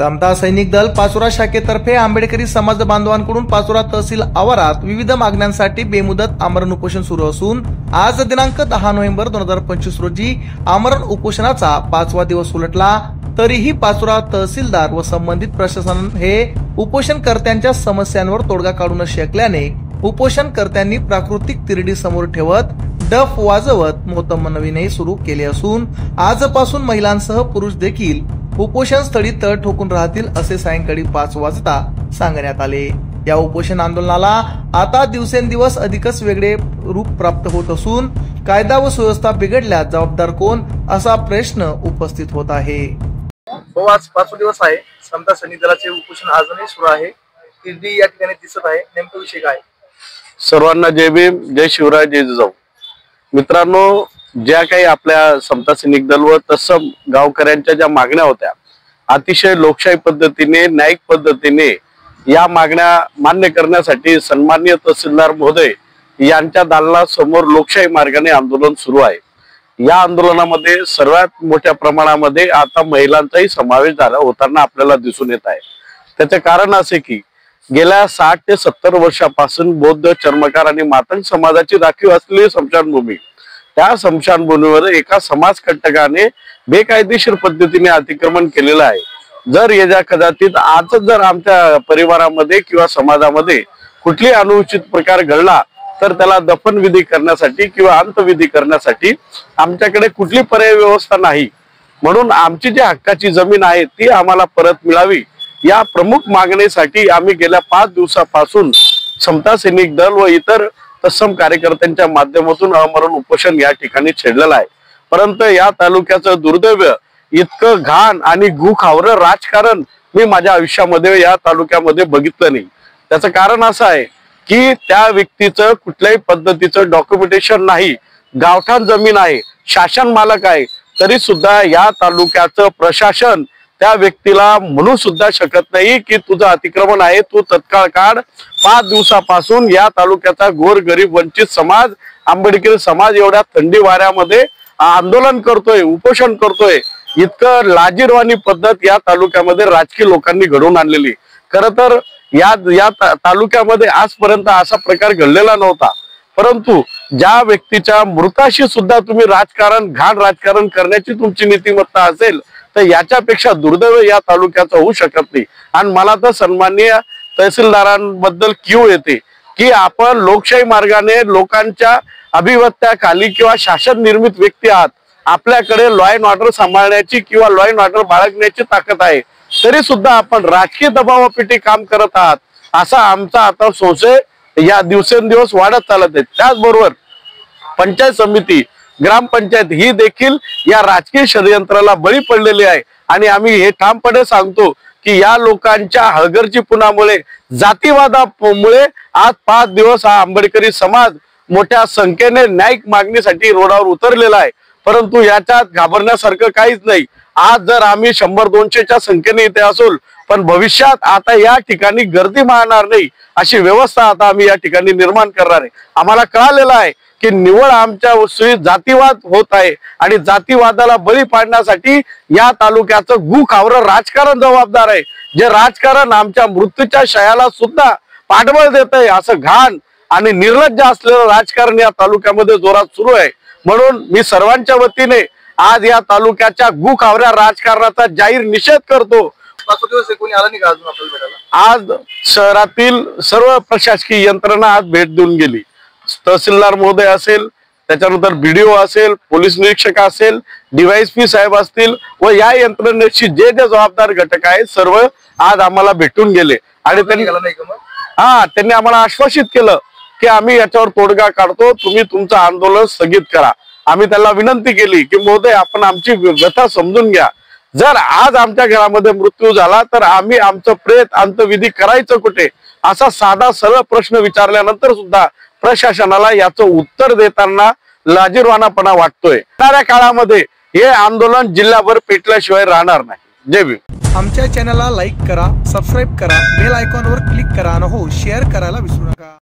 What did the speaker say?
समता सैनिक दल पाचोरा शाखेतर्फे आंबेडकरी समाज बांधवांकडून पाचोरा तहसील आवारात विविध मागण्यांसाठी बेमुदत आमरण उपोषण सुरू असून आज दिनांक 10 नोव्हेंबर 2025 रोजी आमरण उपोषणाचा 5वा दिवस उलटला। तरीही पाचोरा तहसीलदार व संबंधित प्रशासन हे उपोषणकर्त्यांच्या समस्यांवर तोडगा काढू न शकल्याने उपोषणकर्त्यांनी प्राकृतिक तिरडी समोर ठेवत डफ वाजवत मोहतम नवीनही सुरू केले असून आजपासून महिलांसह पुरुष देखील उपोषण स्थळी तळ ठोकून राहतील असे सायंकाळी 5 वाजता सांगण्यात आले। या उपोषण आंदोलनाला आता दिवसेंदिवस अधिकच वेगळे रूप प्राप्त होत असून कायदा व सुव्यवस्था बिघडल्यास जबाबदार कोण असा प्रश्न उपस्थित होत आहे। आज 5 दिवस आहे समता सैनिक दलाचे उपोषण अजूनही सुरू आहे। तिरडी या ठिकाणी दिसत आहे, नेमका विषय काय? सर्वांना जय भीम, जय शिवराय, जय जिजाऊ। मित्रांनो, ज्या काही आपल्या समता सैनिक दल व तत्सम गावकऱ्यांच्या ज्या मागण्या होत्या, अतिशय लोकशाही पद्धतीने न्यायिक पद्धतीने या मागण्या मान्य करण्यासाठी सन्माननीय तहसीलदार महोदय यांच्या दालनासमोर लोकशाही मार्गाने आंदोलन सुरू आहे। या आंदोलनामध्ये सर्वात मोठ्या प्रमाणामध्ये आता महिलांचाही समावेश झाला होताना आपल्याला दिसून येत आहे। त्याचे कारण असे की गेल्या 60 ते 70 वर्षापासून बौद्ध, चर्मकार आणि मातंग समाजाची राखीव असलेली स्मशानभूमी, त्या स्मशानभूमीवर एका समाजकंटकाने बेकायदेशीर पद्धतीने अतिक्रमण केलेलं आहे। जर याच्या कदाचित आज जर आमच्या परिवारामध्ये किंवा समाजामध्ये कुठली अनुचित प्रकार घडला तर त्याला दफनविधी करण्यासाठी किंवा अंतविधी करण्यासाठी आमच्याकडे कुठली पर्याय व्यवस्था नाही। म्हणून आमची जी हक्काची जमीन आहे ती आम्हाला परत मिळावी या प्रमुख मागणीसाठी आम्ही गेल्या 5 दिवसापासून समता सैनिक दल व इतर तत्सम कार्यकर्त्यांच्या माध्यमातून आमरण उपोषण या ठिकाणी छेडलेलं आहे। परंतु या तालुक्याचं दुर्दैव इतकं घाण आणि गुखावरं राजकारण मी माझ्या आयुष्यामध्ये या तालुक्यामध्ये बघितलं नाही। त्याचं कारण असं आहे की त्या व्यक्तीचं कुठल्याही पद्धतीचं डॉक्युमेंटेशन नाही, गावठाण जमीन आहे, शासन मालक आहे, तरी सुद्धा या तालुक्याचं प्रशासन त्या व्यक्तीला म्हणू सुद्धा शकत नाही की तुझं अतिक्रमण आहे, तू तत्काळ काढ। 5 दिवसापासून या तालुक्याचा गोरगरीब वंचित समाज, आंबेडकरी समाज एवढ्या थंडी वाऱ्यामध्ये आंदोलन करतोय, उपोषण करतोय। इतकं लाजिरवाणी पद्धत या तालुक्यामध्ये राजकीय लोकांनी घडवून आणलेली। खरं तर या तालुक्यामध्ये आजपर्यंत असा प्रकार घडलेला नव्हता, परंतु ज्या व्यक्तीच्या मृताशी सुद्धा तुम्ही राजकारण, घाण राजकारण करण्याची तुमची नीतिमत्ता असेल तर याच्यापेक्षा दुर्दैव या तालुक्याचं होऊ शकत नाही। आणि मला तर सन्माननीय तहसीलदारांबद्दल कीव येते की आपण लोकशाही मार्गाने लोकांच्या अभिवत्या खाली किंवा शासन निर्मित व्यक्ती आहात, आपल्याकडे लॉ अँड ऑर्डर सांभाळण्याची किंवा लॉ अँड ऑर्डर बाळगण्याची ताकद आहे, तरी सुद्धा आपण राजकीय दबावापोटी काम करत आहात असा आमचा आता संशय या दिवसेंदिवस वाढत चालत आहे। त्याचबरोबर पंचायत समिती, ग्रामपंचायत ही देखील या राजकीय षडयंत्राला बळी पडलेली आहे। आणि आम्ही हे ठामपणे सांगतो की या लोकांच्या हलगर्जीपणामुळे, जातीवादामुळे आज 5 दिवस हा आंबेडकरी समाज मोठ्या संख्येने न्यायिक मागणीसाठी रोडावर उतरलेला आहे। परंतु याच्यात घाबरण्यासारखं काहीच नाही। आज जर आम्ही 100-200च्या संख्येने इथे असोल, पण भविष्यात आता या ठिकाणी गर्दी मारणार नाही अशी व्यवस्था आता आम्ही या ठिकाणी निर्माण करणार आहे। आम्हाला कळालेलं आहे की निवड आमच्या जातीवाद होत आहे आणि जातीवादाला बळी पाडण्यासाठी या तालुक्याचं गुखावरं राजकारण जबाबदार आहे, जे राजकारण आमच्या मृत्यूच्या शयाला सुद्धा पाठबळ देत आहे। असं घाण आणि निर्लज्ज असलेलं राजकारण या तालुक्यामध्ये जोरात सुरू आहे। म्हणून मी सर्वांच्या वतीने आज या तालुक्याच्या गुखावऱ्या राजकारणाचा जाहीर निषेध करतो। 5 दिवस कोणी आला नाही का अजून आपल्याला भेटायला? आज शहरातील सर्व प्रशासकीय यंत्रणा आज भेट देऊन गेली। तहसीलदार महोदय असेल, त्याच्यानंतर BDO असेल, पोलीस निरीक्षक असेल, DYSP साहेब असतील व या यंत्रणेशी जे जबाबदार घटक आहेत सर्व आज आम्हाला भेटून गेले। आणि त्यांनी आम्हाला आश्वासित केलं की आम्ही याच्यावर तोडगा काढतो, तुम्ही तुमचं आंदोलन स्थगित करा। आम्ही त्याला विनंती केली की महोदय आपण आमची व्यथा समजून घ्या, जर आज आमच्या घरामध्ये मृत्यू झाला तर आम्ही आमचं प्रेत अंतविधी करायचं कुठे, असा साधा सरळ प्रश्न विचारल्यानंतर सुद्धा प्रशासनाला याचं उत्तर देताना लाजिरवाणापणा वाटतोय। येणाऱ्या काळामध्ये हे आंदोलन जिल्हाभर पेटल्याशिवाय राहणार नाही। जय भीम। आमच्या चॅनलला लाईक करा, सबस्क्राईब करा, बेल आयकॉनवर क्लिक करा आणि हो शेअर करायला विसरू नका।